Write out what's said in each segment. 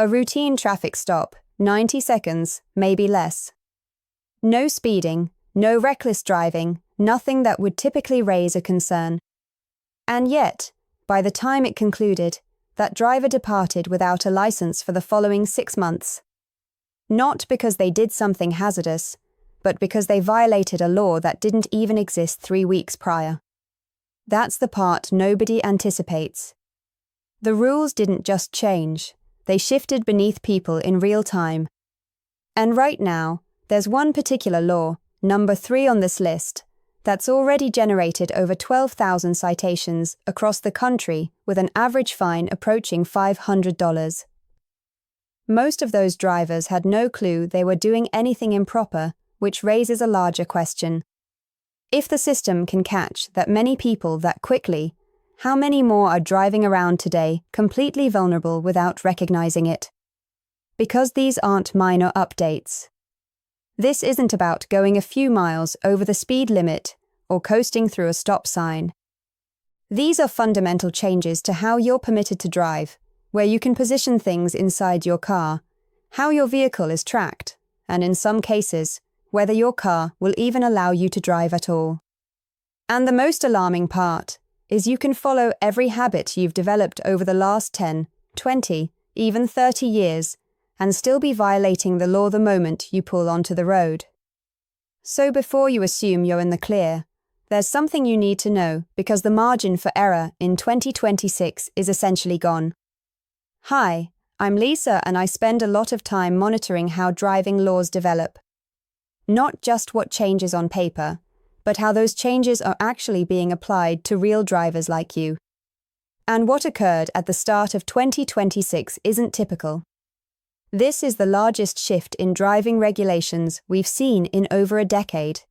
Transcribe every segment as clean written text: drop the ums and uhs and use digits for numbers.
A routine traffic stop, 90 seconds, maybe less. No speeding, no reckless driving, nothing that would typically raise a concern. And yet, by the time it concluded, that driver departed without a license for the following 6 months. Not because they did something hazardous, but because they violated a law that didn't even exist 3 weeks prior. That's the part nobody anticipates. The rules didn't just change, they shifted beneath people in real time. And right now, there's one particular law, number 3 on this list, that's already generated over 12,000 citations across the country with an average fine approaching $500. Most of those drivers had no clue they were doing anything improper, which raises a larger question. If the system can catch that many people that quickly, how many more are driving around today completely vulnerable without recognizing it? Because these aren't minor updates. This isn't about going a few miles over the speed limit or coasting through a stop sign. These are fundamental changes to how you're permitted to drive, where you can position things inside your car, how your vehicle is tracked, and in some cases, whether your car will even allow you to drive at all. And the most alarming part is you can follow every habit you've developed over the last 10, 20, even 30 years and still be violating the law the moment you pull onto the road. So before you assume you're in the clear, there's something you need to know because the margin for error in 2026 is essentially gone. Hi, I'm Lisa and I spend a lot of time monitoring how driving laws develop. Not just what changes on paper, but how those changes are actually being applied to real drivers like you. And what occurred at the start of 2026 isn't typical. This is the largest shift in driving regulations we've seen in over a decade.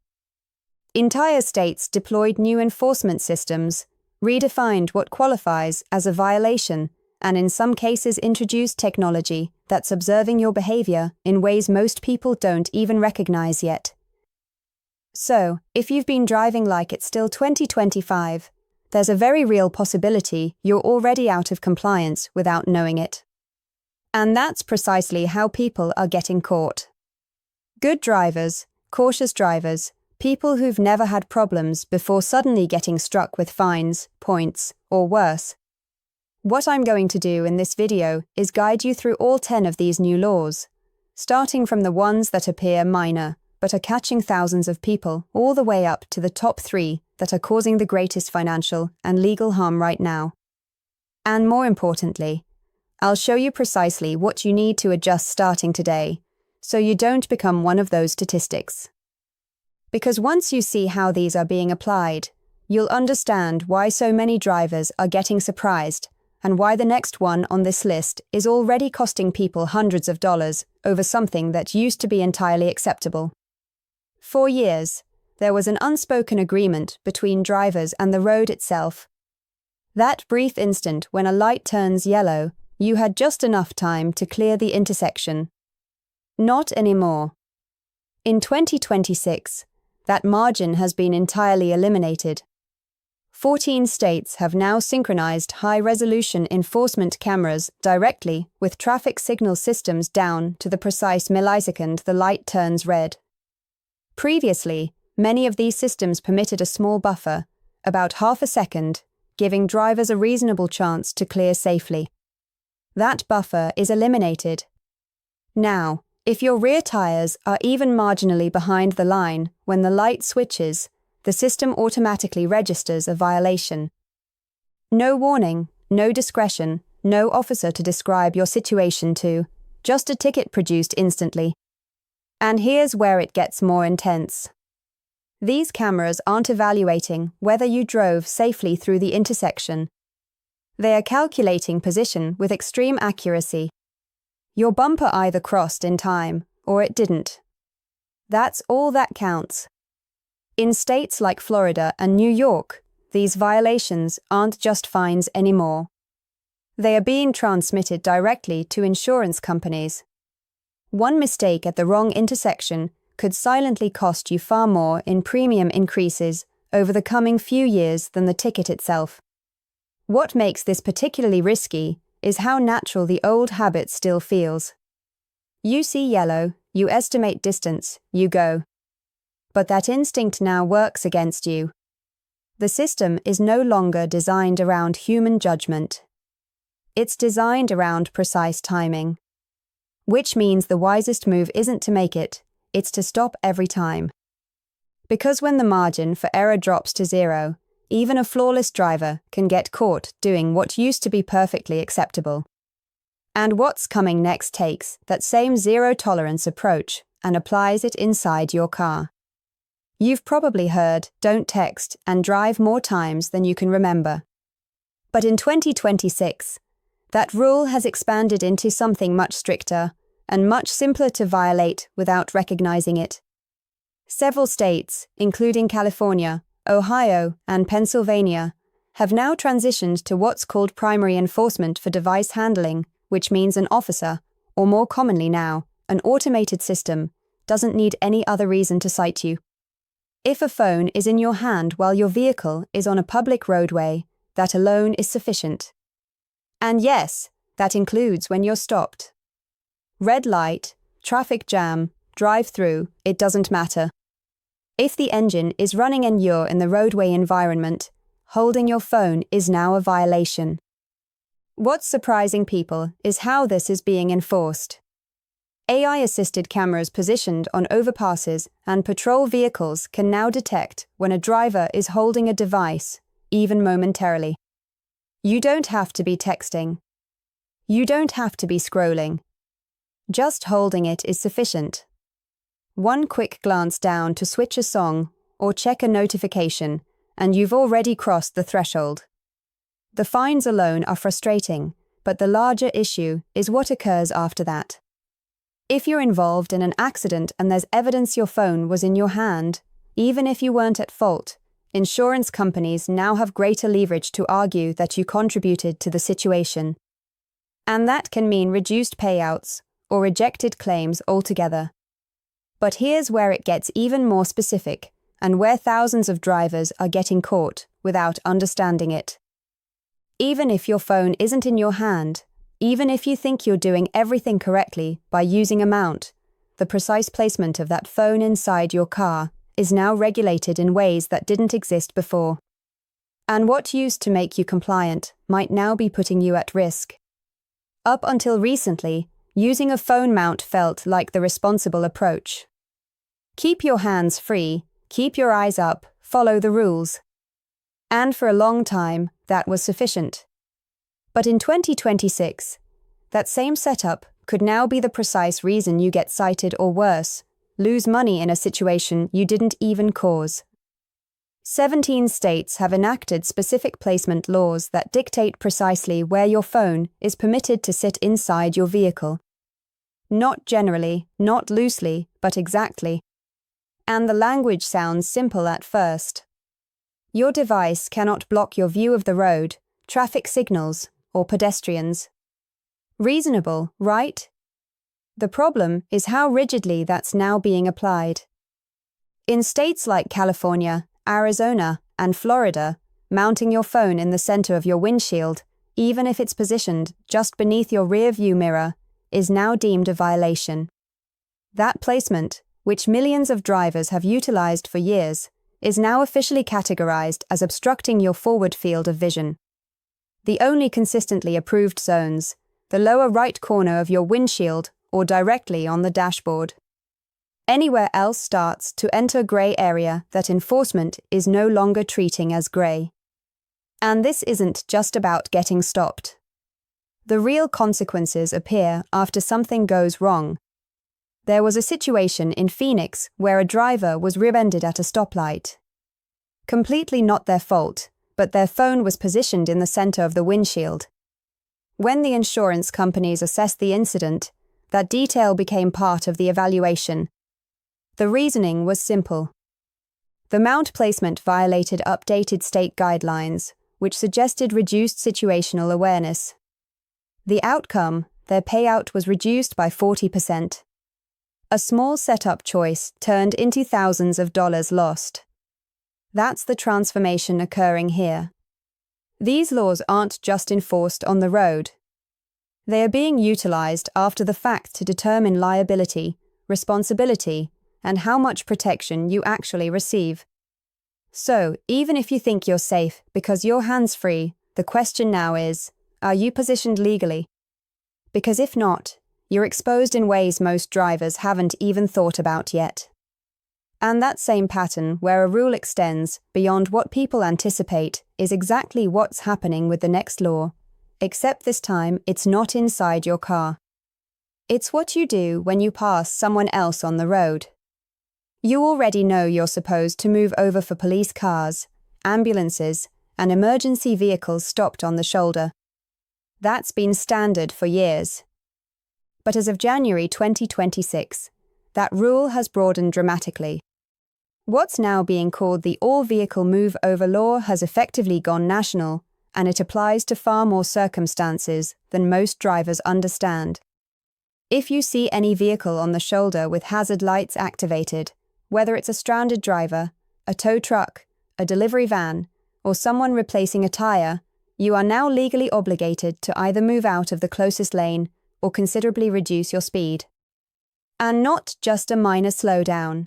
Entire states deployed new enforcement systems, redefined what qualifies as a violation, and in some cases introduced technology that's observing your behavior in ways most people don't even recognize yet. So, if you've been driving like it's still 2025, there's a very real possibility you're already out of compliance without knowing it. And that's precisely how people are getting caught. Good drivers, cautious drivers, people who've never had problems before suddenly getting struck with fines, points, or worse. What I'm going to do in this video is guide you through all 10 of these new laws, starting from the ones that appear minor, but are catching thousands of people, all the way up to the top 3 that are causing the greatest financial and legal harm right now. And more importantly, I'll show you precisely what you need to adjust starting today, so you don't become one of those statistics. Because once you see how these are being applied, you'll understand why so many drivers are getting surprised and why the next one on this list is already costing people hundreds of dollars over something that used to be entirely acceptable. For years, there was an unspoken agreement between drivers and the road itself. That brief instant when a light turns yellow, you had just enough time to clear the intersection. Not anymore. In 2026, that margin has been entirely eliminated. 14 states have now synchronized high-resolution enforcement cameras directly with traffic signal systems down to the precise millisecond the light turns red. Previously, many of these systems permitted a small buffer, about half a second, giving drivers a reasonable chance to clear safely. That buffer is eliminated. Now, if your rear tires are even marginally behind the line when the light switches, the system automatically registers a violation. No warning, no discretion, no officer to describe your situation to, just a ticket produced instantly. And here's where it gets more intense. These cameras aren't evaluating whether you drove safely through the intersection. They are calculating position with extreme accuracy. Your bumper either crossed in time or it didn't. That's all that counts. In states like Florida and New York, these violations aren't just fines anymore. They are being transmitted directly to insurance companies. One mistake at the wrong intersection could silently cost you far more in premium increases over the coming few years than the ticket itself. What makes this particularly risky is how natural the old habit still feels. You see yellow, you estimate distance, you go. But that instinct now works against you. The system is no longer designed around human judgment. It's designed around precise timing. Which means the wisest move isn't to make it, it's to stop every time. Because when the margin for error drops to zero, even a flawless driver can get caught doing what used to be perfectly acceptable. And what's coming next takes that same zero-tolerance approach and applies it inside your car. You've probably heard, don't text and drive more times than you can remember. But in 2026, that rule has expanded into something much stricter and much simpler to violate without recognizing it. Several states, including California, Ohio, and Pennsylvania, have now transitioned to what's called primary enforcement for device handling, which means an officer, or more commonly now, an automated system, doesn't need any other reason to cite you. If a phone is in your hand while your vehicle is on a public roadway, that alone is sufficient. And yes, that includes when you're stopped. Red light, traffic jam, drive-through, it doesn't matter. If the engine is running and you're in the roadway environment, holding your phone is now a violation. What's surprising people is how this is being enforced. AI-assisted cameras positioned on overpasses and patrol vehicles can now detect when a driver is holding a device, even momentarily. You don't have to be texting. You don't have to be scrolling. Just holding it is sufficient. One quick glance down to switch a song or check a notification, and you've already crossed the threshold. The fines alone are frustrating, but the larger issue is what occurs after that. If you're involved in an accident and there's evidence your phone was in your hand, even if you weren't at fault, insurance companies now have greater leverage to argue that you contributed to the situation. And that can mean reduced payouts or rejected claims altogether. But here's where it gets even more specific, and where thousands of drivers are getting caught without understanding it. Even if your phone isn't in your hand, even if you think you're doing everything correctly by using a mount, the precise placement of that phone inside your car is now regulated in ways that didn't exist before. And what used to make you compliant might now be putting you at risk. Up until recently, using a phone mount felt like the responsible approach. Keep your hands free, keep your eyes up, follow the rules. And for a long time, that was sufficient. But in 2026, that same setup could now be the precise reason you get cited or worse, lose money in a situation you didn't even cause. 17 states have enacted specific placement laws that dictate precisely where your phone is permitted to sit inside your vehicle. Not generally, not loosely, but exactly. And the language sounds simple at first. Your device cannot block your view of the road, traffic signals, or pedestrians. Reasonable, right? The problem is how rigidly that's now being applied. In states like California, Arizona, and Florida, mounting your phone in the center of your windshield, even if it's positioned just beneath your rear view mirror, is now deemed a violation. That placement, which millions of drivers have utilized for years, is now officially categorized as obstructing your forward field of vision. The only consistently approved zones, the lower right corner of your windshield or directly on the dashboard. Anywhere else starts to enter gray area that enforcement is no longer treating as gray. And this isn't just about getting stopped. The real consequences appear after something goes wrong. There was a situation in Phoenix where a driver was rear-ended at a stoplight. Completely not their fault, but their phone was positioned in the center of the windshield. When the insurance companies assessed the incident, that detail became part of the evaluation. The reasoning was simple. The mount placement violated updated state guidelines, which suggested reduced situational awareness. The outcome, their payout was reduced by 40%. A small setup choice turned into thousands of dollars lost. That's the transformation occurring here. These laws aren't just enforced on the road. They are being utilized after the fact to determine liability, responsibility, and how much protection you actually receive. So, even if you think you're safe because you're hands-free, the question now is, are you positioned legally? Because if not, you're exposed in ways most drivers haven't even thought about yet. And that same pattern where a rule extends beyond what people anticipate is exactly what's happening with the next law, except this time it's not inside your car. It's what you do when you pass someone else on the road. You already know you're supposed to move over for police cars, ambulances, and emergency vehicles stopped on the shoulder. That's been standard for years. But as of January 2026, that rule has broadened dramatically. What's now being called the All-Vehicle Move Over Law has effectively gone national, and it applies to far more circumstances than most drivers understand. If you see any vehicle on the shoulder with hazard lights activated, whether it's a stranded driver, a tow truck, a delivery van, or someone replacing a tire, you are now legally obligated to either move out of the closest lane or considerably reduce your speed. And not just a minor slowdown.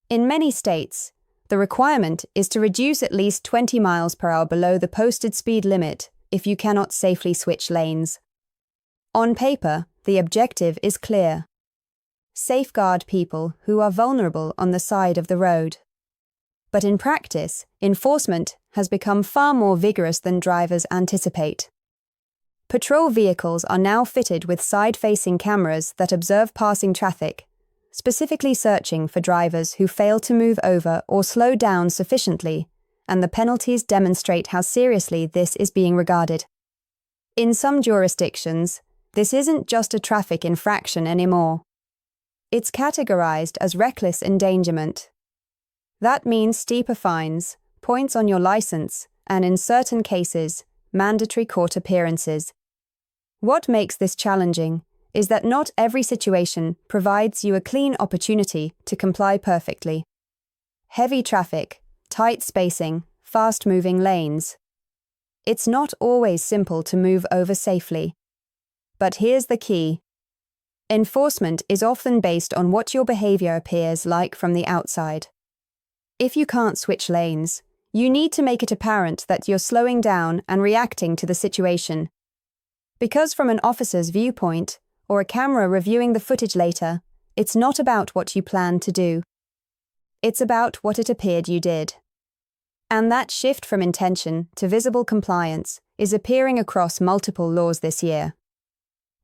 In many states, the requirement is to reduce at least 20 miles per hour below the posted speed limit if you cannot safely switch lanes. On paper, the objective is clear. Safeguard people who are vulnerable on the side of the road. But in practice, enforcement has become far more vigorous than drivers anticipate. Patrol vehicles are now fitted with side-facing cameras that observe passing traffic, specifically searching for drivers who fail to move over or slow down sufficiently, and the penalties demonstrate how seriously this is being regarded. In some jurisdictions, this isn't just a traffic infraction anymore. It's categorized as reckless endangerment. That means steeper fines, points on your license, and in certain cases, mandatory court appearances. What makes this challenging is that not every situation provides you a clean opportunity to comply perfectly. Heavy traffic, tight spacing, fast-moving lanes. It's not always simple to move over safely. But here's the key. Enforcement is often based on what your behavior appears like from the outside. If you can't switch lanes, you need to make it apparent that you're slowing down and reacting to the situation. Because from an officer's viewpoint, or a camera reviewing the footage later, it's not about what you plan to do. It's about what it appeared you did. And that shift from intention to visible compliance is appearing across multiple laws this year.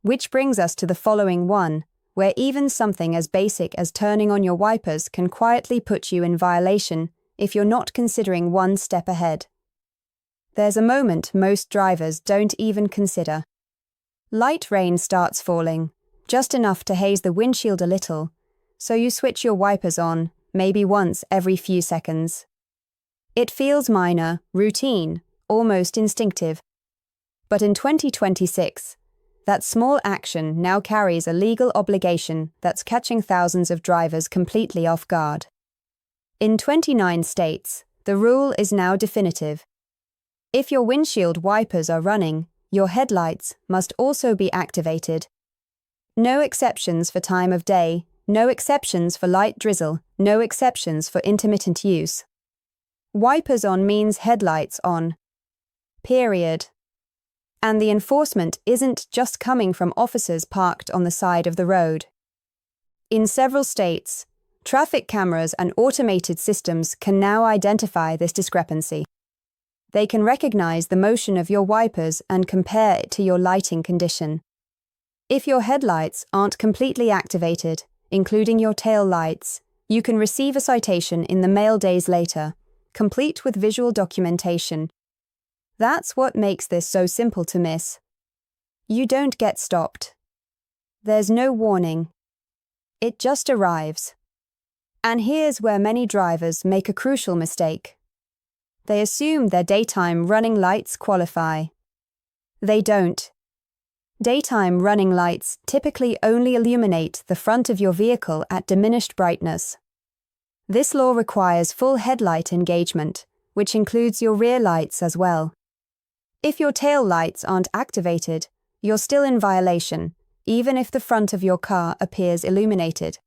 Which brings us to the following one, where even something as basic as turning on your wipers can quietly put you in violation if you're not considering one step ahead. There's a moment most drivers don't even consider. Light rain starts falling, just enough to haze the windshield a little, so you switch your wipers on, maybe once every few seconds. It feels minor, routine, almost instinctive. But in 2026, that small action now carries a legal obligation that's catching thousands of drivers completely off guard. In 29 states, the rule is now definitive. If your windshield wipers are running, your headlights must also be activated. No exceptions for time of day, no exceptions for light drizzle, no exceptions for intermittent use. Wipers on means headlights on. Period. And the enforcement isn't just coming from officers parked on the side of the road. In several states, traffic cameras and automated systems can now identify this discrepancy. They can recognize the motion of your wipers and compare it to your lighting condition. If your headlights aren't completely activated, including your tail lights, you can receive a citation in the mail days later, complete with visual documentation. That's what makes this so simple to miss. You don't get stopped. There's no warning. It just arrives. And here's where many drivers make a crucial mistake. They assume their daytime running lights qualify. They don't. Daytime running lights typically only illuminate the front of your vehicle at diminished brightness. This law requires full headlight engagement, which includes your rear lights as well. If your tail lights aren't activated, you're still in violation, even if the front of your car appears illuminated.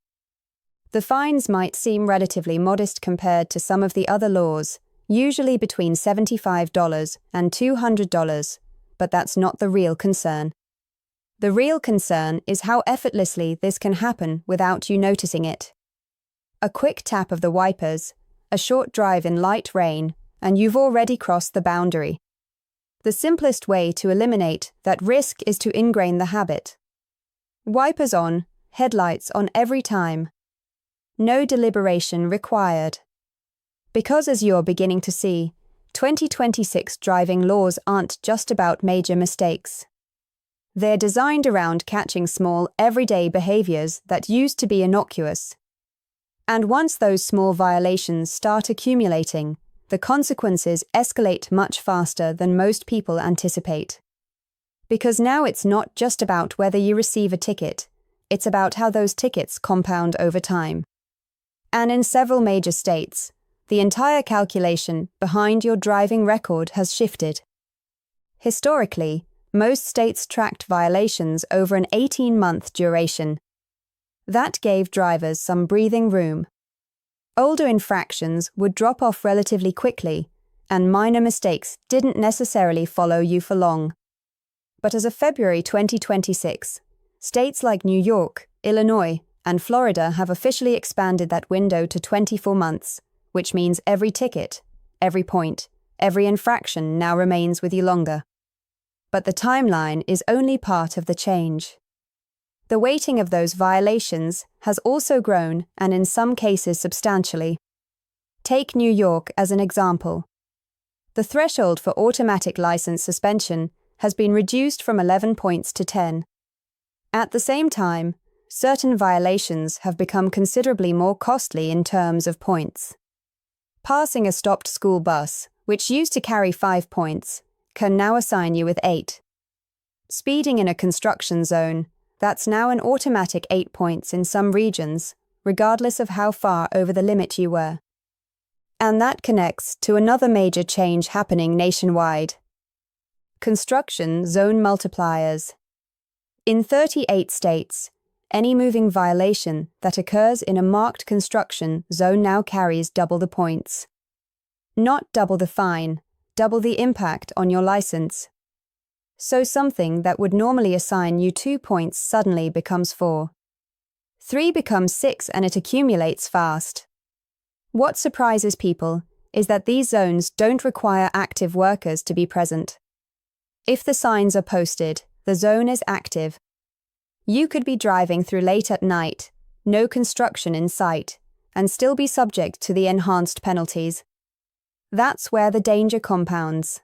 The fines might seem relatively modest compared to some of the other laws, usually between $75 and $200, but that's not the real concern. The real concern is how effortlessly this can happen without you noticing it. A quick tap of the wipers, a short drive in light rain, and you've already crossed the boundary. The simplest way to eliminate that risk is to ingrain the habit. Wipers on, headlights on every time. No deliberation required. Because as you're beginning to see, 2026 driving laws aren't just about major mistakes. They're designed around catching small, everyday behaviors that used to be innocuous. And once those small violations start accumulating, the consequences escalate much faster than most people anticipate. Because now it's not just about whether you receive a ticket, it's about how those tickets compound over time. And in several major states, the entire calculation behind your driving record has shifted. Historically, most states tracked violations over an 18-month duration. That gave drivers some breathing room. Older infractions would drop off relatively quickly, and minor mistakes didn't necessarily follow you for long. But as of February 2026, states like New York, Illinois, and Florida have officially expanded that window to 24 months, which means every ticket, every point, every infraction now remains with you longer. But the timeline is only part of the change. The weighting of those violations has also grown, and in some cases substantially. Take New York as an example. The threshold for automatic license suspension has been reduced from 11 points to 10. At the same time, certain violations have become considerably more costly in terms of points. Passing a stopped school bus, which used to carry 5 points, can now assign you with 8. Speeding in a construction zone, that's now an automatic 8 points in some regions, regardless of how far over the limit you were. And that connects to another major change happening nationwide. Construction zone multipliers. In 38 states, any moving violation that occurs in a marked construction zone now carries double the points. Not double the fine, double the impact on your license. So something that would normally assign you 2 points suddenly becomes 4. 3 becomes 6, and it accumulates fast. What surprises people is that these zones don't require active workers to be present. If the signs are posted, the zone is active. You could be driving through late at night, no construction in sight, and still be subject to the enhanced penalties. That's where the danger compounds.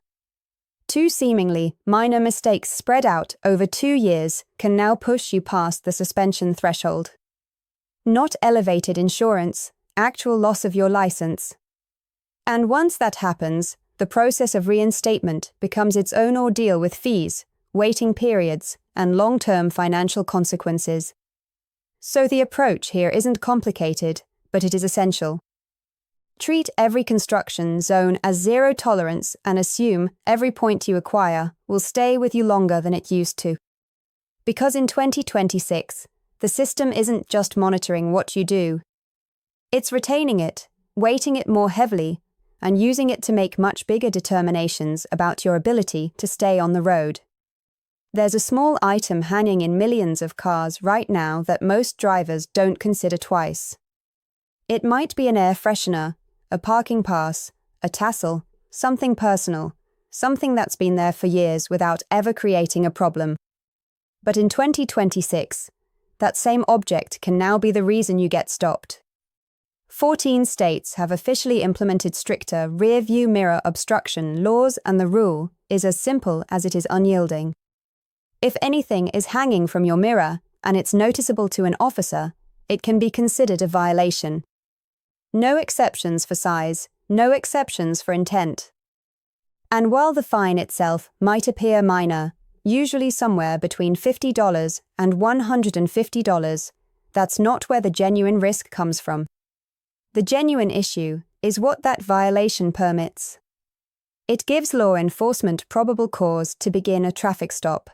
2 seemingly minor mistakes spread out over 2 years can now push you past the suspension threshold. Not elevated insurance, actual loss of your license. And once that happens, the process of reinstatement becomes its own ordeal with fees, waiting periods, and long-term financial consequences. So the approach here isn't complicated, but it is essential. Treat every construction zone as zero tolerance and assume every point you acquire will stay with you longer than it used to. Because in 2026, the system isn't just monitoring what you do. It's retaining it, weighting it more heavily, and using it to make much bigger determinations about your ability to stay on the road. There's a small item hanging in millions of cars right now that most drivers don't consider twice. It might be an air freshener, a parking pass, a tassel, something personal, something that's been there for years without ever creating a problem. But in 2026, that same object can now be the reason you get stopped. 14 states have officially implemented stricter rear-view mirror obstruction laws, and the rule is as simple as it is unyielding. If anything is hanging from your mirror and it's noticeable to an officer, it can be considered a violation. No exceptions for size, no exceptions for intent. And while the fine itself might appear minor, usually somewhere between $50 and $150, that's not where the genuine risk comes from. The genuine issue is what that violation permits. It gives law enforcement probable cause to begin a traffic stop.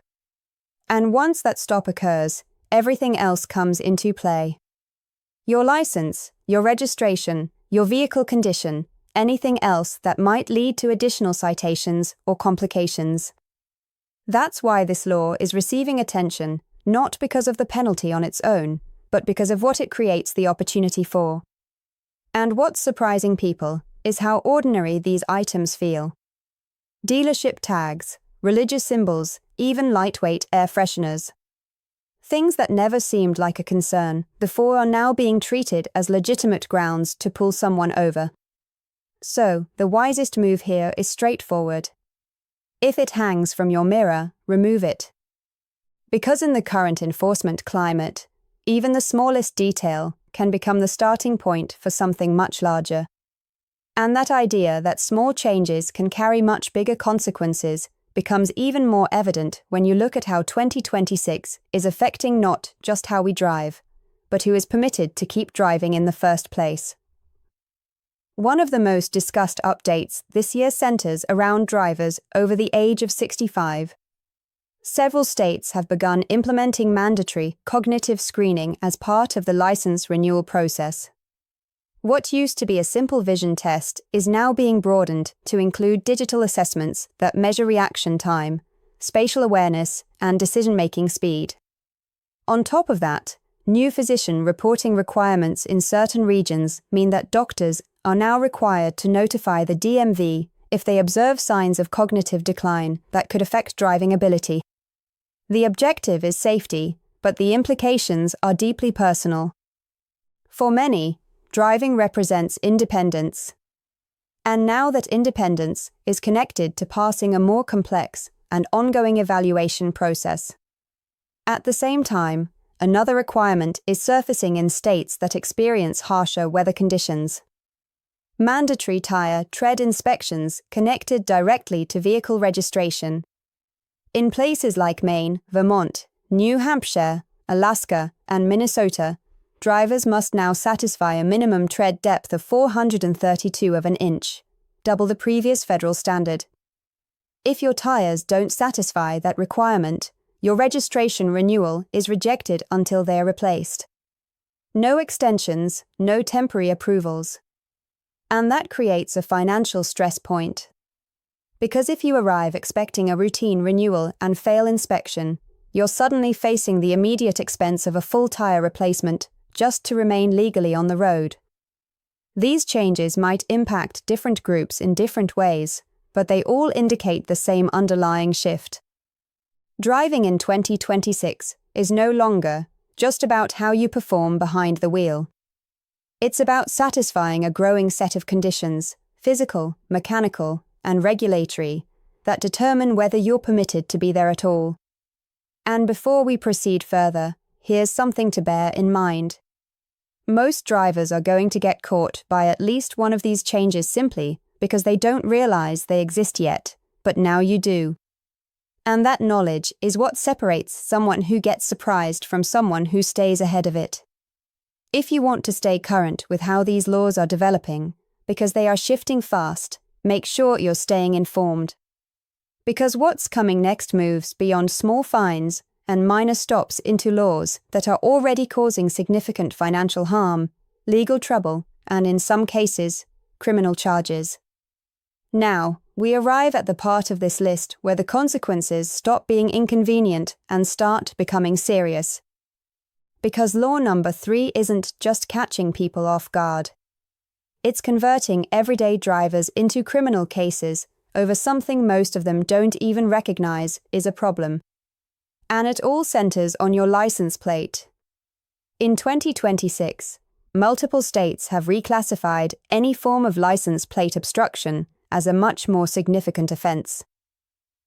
And once that stop occurs, everything else comes into play. Your license, your registration, your vehicle condition, anything else that might lead to additional citations or complications. That's why this law is receiving attention, not because of the penalty on its own, but because of what it creates the opportunity for. And what's surprising people is how ordinary these items feel. Dealership tags, religious symbols, even lightweight air fresheners. Things that never seemed like a concern before are now being treated as legitimate grounds to pull someone over. So, the wisest move here is straightforward. If it hangs from your mirror, remove it. Because in the current enforcement climate, even the smallest detail can become the starting point for something much larger. And that idea that small changes can carry much bigger consequences becomes even more evident when you look at how 2026 is affecting not just how we drive, but who is permitted to keep driving in the first place. One of the most discussed updates this year centers around drivers over the age of 65. Several states have begun implementing mandatory cognitive screening as part of the license renewal process. What used to be a simple vision test is now being broadened to include digital assessments that measure reaction time, spatial awareness, and decision-making speed. On top of that, new physician reporting requirements in certain regions mean that doctors are now required to notify the DMV if they observe signs of cognitive decline that could affect driving ability. The objective is safety, but the implications are deeply personal. For many, driving represents independence. And now that independence is connected to passing a more complex and ongoing evaluation process. At the same time, another requirement is surfacing in states that experience harsher weather conditions. Mandatory tire tread inspections connected directly to vehicle registration. In places like Maine, Vermont, New Hampshire, Alaska, and Minnesota, drivers must now satisfy a minimum tread depth of 432 of an inch, double the previous federal standard. If your tires don't satisfy that requirement, your registration renewal is rejected until they are replaced. No extensions, no temporary approvals. And that creates a financial stress point. Because if you arrive expecting a routine renewal and fail inspection, you're suddenly facing the immediate expense of a full tire replacement just to remain legally on the road. These changes might impact different groups in different ways, but they all indicate the same underlying shift. Driving in 2026 is no longer just about how you perform behind the wheel. It's about satisfying a growing set of conditions, physical, mechanical, and regulatory, that determine whether you're permitted to be there at all. And before we proceed further, here's something to bear in mind. Most drivers are going to get caught by at least one of these changes simply because they don't realize they exist yet, but now you do. And that knowledge is what separates someone who gets surprised from someone who stays ahead of it. If you want to stay current with how these laws are developing, because they are shifting fast, make sure you're staying informed. Because what's coming next moves beyond small fines and minor stops into laws that are already causing significant financial harm, legal trouble, and in some cases, criminal charges. Now, we arrive at the part of this list where the consequences stop being inconvenient and start becoming serious. Because law number 3 isn't just catching people off guard. It's converting everyday drivers into criminal cases over something most of them don't even recognize is a problem. And it all centers on your license plate. In 2026, multiple states have reclassified any form of license plate obstruction as a much more significant offense.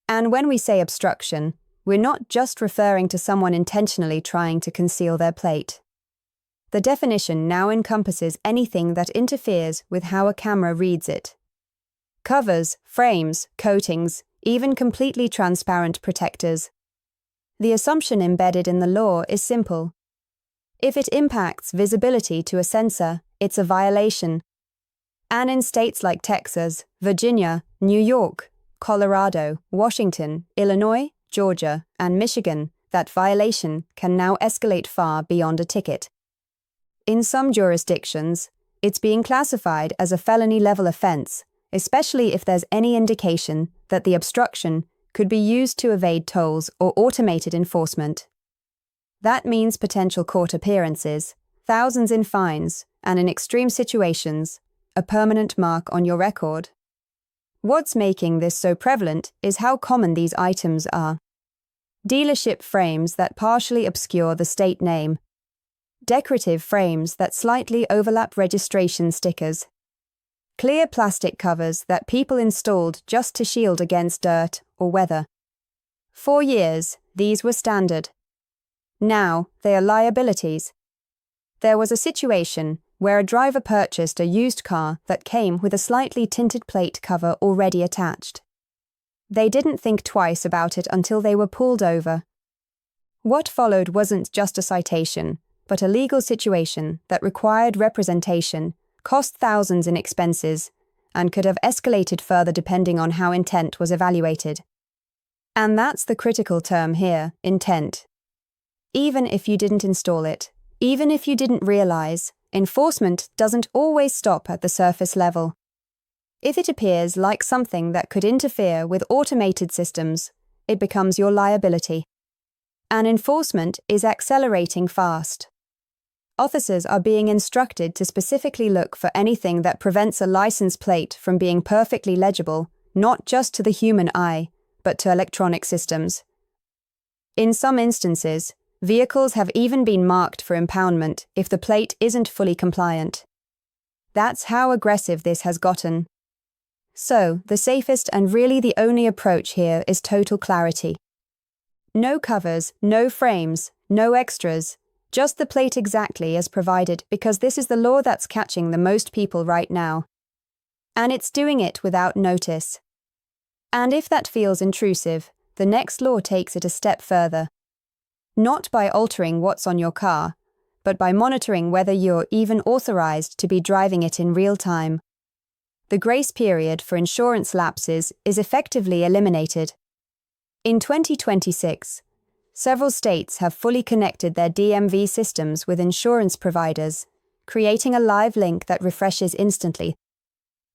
And when we say obstruction, we're not just referring to someone intentionally trying to conceal their plate. The definition now encompasses anything that interferes with how a camera reads it. Covers, frames, coatings, even completely transparent protectors. The assumption embedded in the law is simple. If it impacts visibility to a sensor, it's a violation. And in states like Texas, Virginia, New York, Colorado, Washington, Illinois, Georgia, and Michigan, that violation can now escalate far beyond a ticket. In some jurisdictions, it's being classified as a felony-level offense, especially if there's any indication that the obstruction could be used to evade tolls or automated enforcement. That means potential court appearances, thousands in fines, and in extreme situations, a permanent mark on your record. What's making this so prevalent is how common these items are. Dealership frames that partially obscure the state name, decorative frames that slightly overlap registration stickers, clear plastic covers that people installed just to shield against dirt or weather. For years, these were standard. Now, they are liabilities. There was a situation where a driver purchased a used car that came with a slightly tinted plate cover already attached. They didn't think twice about it until they were pulled over. What followed wasn't just a citation, but a legal situation that required representation, cost thousands in expenses, and could have escalated further depending on how intent was evaluated. And that's the critical term here, intent. Even if you didn't install it, even if you didn't realize, enforcement doesn't always stop at the surface level. If it appears like something that could interfere with automated systems, it becomes your liability. And enforcement is accelerating fast. Officers are being instructed to specifically look for anything that prevents a license plate from being perfectly legible, not just to the human eye, but to electronic systems. In some instances, vehicles have even been marked for impoundment if the plate isn't fully compliant. That's how aggressive this has gotten. So, the safest and really the only approach here is total clarity. No covers, no frames, no extras, just the plate exactly as provided, because this is the law that's catching the most people right now. And it's doing it without notice. And if that feels intrusive, the next law takes it a step further. Not by altering what's on your car, but by monitoring whether you're even authorized to be driving it in real time. The grace period for insurance lapses is effectively eliminated. In 2026, several states have fully connected their DMV systems with insurance providers, creating a live link that refreshes instantly.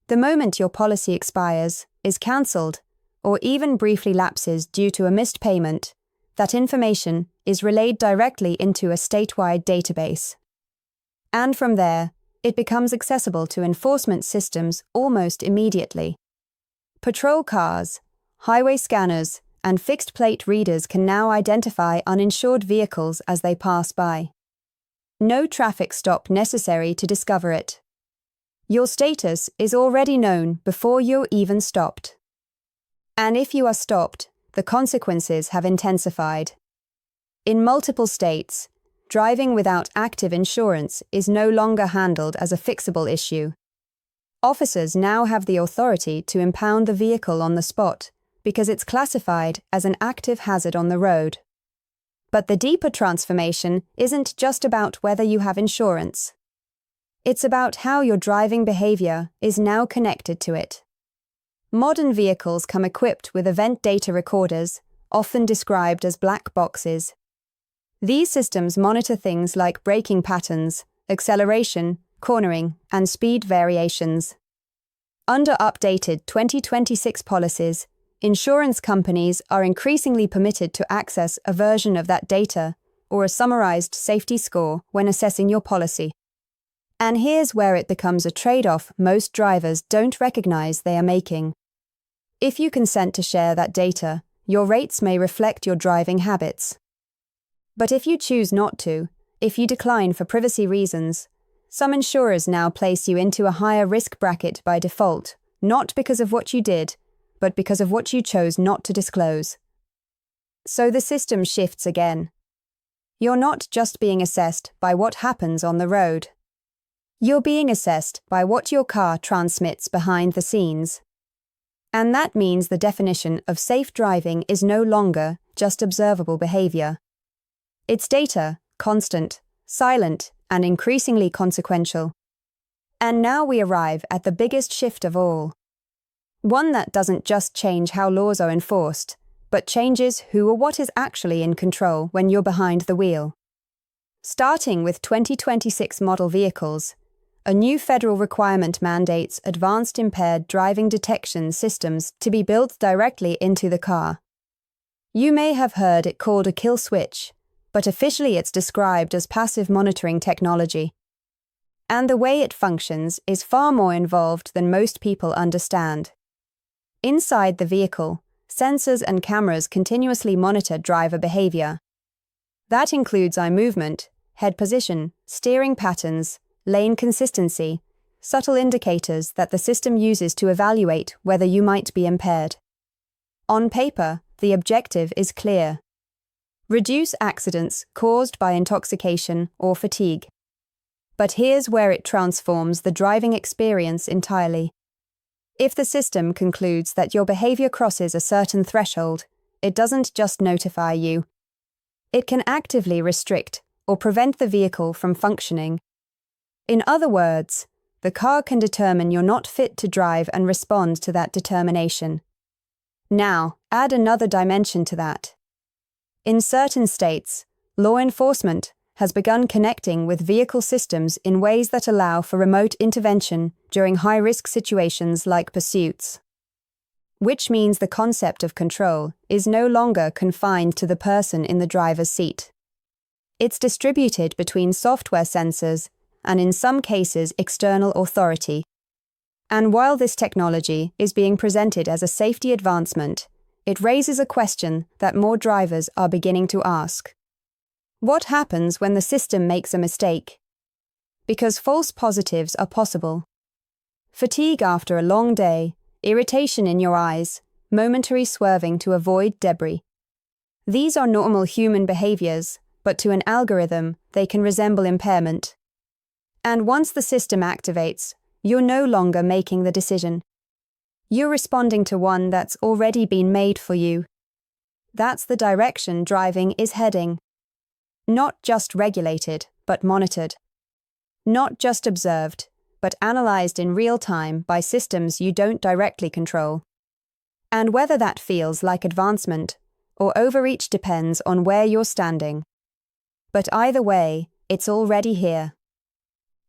The moment your policy expires, is cancelled, or even briefly lapses due to a missed payment, that information is relayed directly into a statewide database. And from there, it becomes accessible to enforcement systems almost immediately. Patrol cars, highway scanners, and fixed plate readers can now identify uninsured vehicles as they pass by. No traffic stop necessary to discover it. Your status is already known before you're even stopped. And if you are stopped, the consequences have intensified. In multiple states, driving without active insurance is no longer handled as a fixable issue. Officers now have the authority to impound the vehicle on the spot because it's classified as an active hazard on the road. But the deeper transformation isn't just about whether you have insurance. It's about how your driving behavior is now connected to it. Modern vehicles come equipped with event data recorders, often described as black boxes. These systems monitor things like braking patterns, acceleration, cornering, and speed variations. Under updated 2026 policies, insurance companies are increasingly permitted to access a version of that data or a summarized safety score when assessing your policy. And here's where it becomes a trade-off most drivers don't recognize they are making. If you consent to share that data, your rates may reflect your driving habits. But if you choose not to, if you decline for privacy reasons, some insurers now place you into a higher risk bracket by default, not because of what you did, but because of what you chose not to disclose. So the system shifts again. You're not just being assessed by what happens on the road. You're being assessed by what your car transmits behind the scenes. And that means the definition of safe driving is no longer just observable behavior. It's data, constant, silent, and increasingly consequential. And now we arrive at the biggest shift of all. One that doesn't just change how laws are enforced, but changes who or what is actually in control when you're behind the wheel. Starting with 2026 model vehicles, a new federal requirement mandates advanced impaired driving detection systems to be built directly into the car. You may have heard it called a kill switch, but officially it's described as passive monitoring technology. And the way it functions is far more involved than most people understand. Inside the vehicle, sensors and cameras continuously monitor driver behavior. That includes eye movement, head position, steering patterns, lane consistency, subtle indicators that the system uses to evaluate whether you might be impaired. On paper, the objective is clear: reduce accidents caused by intoxication or fatigue. But here's where it transforms the driving experience entirely. If the system concludes that your behavior crosses a certain threshold, it doesn't just notify you. It can actively restrict or prevent the vehicle from functioning. In other words, the car can determine you're not fit to drive and respond to that determination. Now, add another dimension to that. In certain states, law enforcement has begun connecting with vehicle systems in ways that allow for remote intervention during high-risk situations like pursuits. Which means the concept of control is no longer confined to the person in the driver's seat. It's distributed between software sensors and, in some cases, external authority. And while this technology is being presented as a safety advancement, it raises a question that more drivers are beginning to ask. What happens when the system makes a mistake? Because false positives are possible. Fatigue after a long day, irritation in your eyes, momentary swerving to avoid debris. These are normal human behaviors, but to an algorithm, they can resemble impairment. And once the system activates, you're no longer making the decision. You're responding to one that's already been made for you. That's the direction driving is heading. Not just regulated, but monitored. Not just observed, but analyzed in real time by systems you don't directly control. And whether that feels like advancement or overreach depends on where you're standing. But either way, it's already here.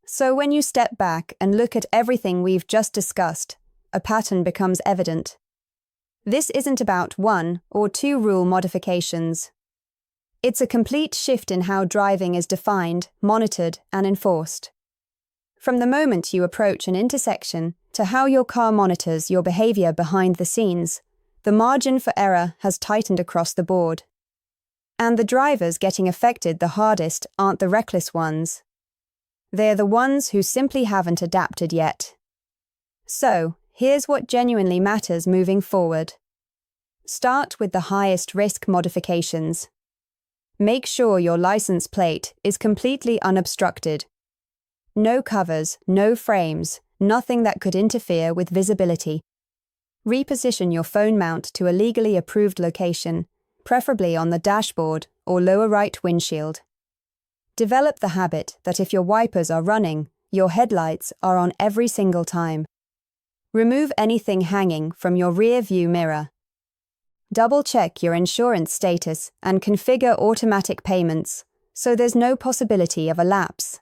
So when you step back and look at everything we've just discussed, a pattern becomes evident. This isn't about one or two rule modifications. It's a complete shift in how driving is defined, monitored, and enforced. From the moment you approach an intersection to how your car monitors your behavior behind the scenes, the margin for error has tightened across the board. And the drivers getting affected the hardest aren't the reckless ones. They're the ones who simply haven't adapted yet. So, here's what genuinely matters moving forward. Start with the highest risk modifications. Make sure your license plate is completely unobstructed. No covers, no frames, nothing that could interfere with visibility. Reposition your phone mount to a legally approved location, preferably on the dashboard or lower right windshield. Develop the habit that if your wipers are running, your headlights are on every single time. Remove anything hanging from your rear view mirror. Double-check your insurance status and configure automatic payments so there's no possibility of a lapse.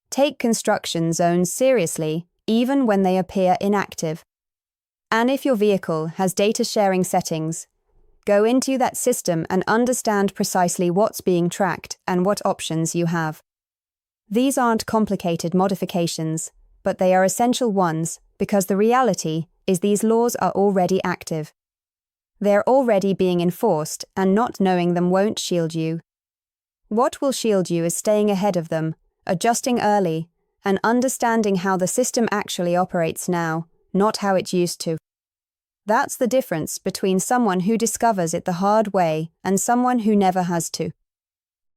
Take construction zones seriously, even when they appear inactive. And if your vehicle has data sharing settings, go into that system and understand precisely what's being tracked and what options you have. These aren't complicated modifications, but they are essential ones because the reality is these laws are already active. They're already being enforced, and not knowing them won't shield you. What will shield you is staying ahead of them, adjusting early, and understanding how the system actually operates now, not how it used to. That's the difference between someone who discovers it the hard way and someone who never has to.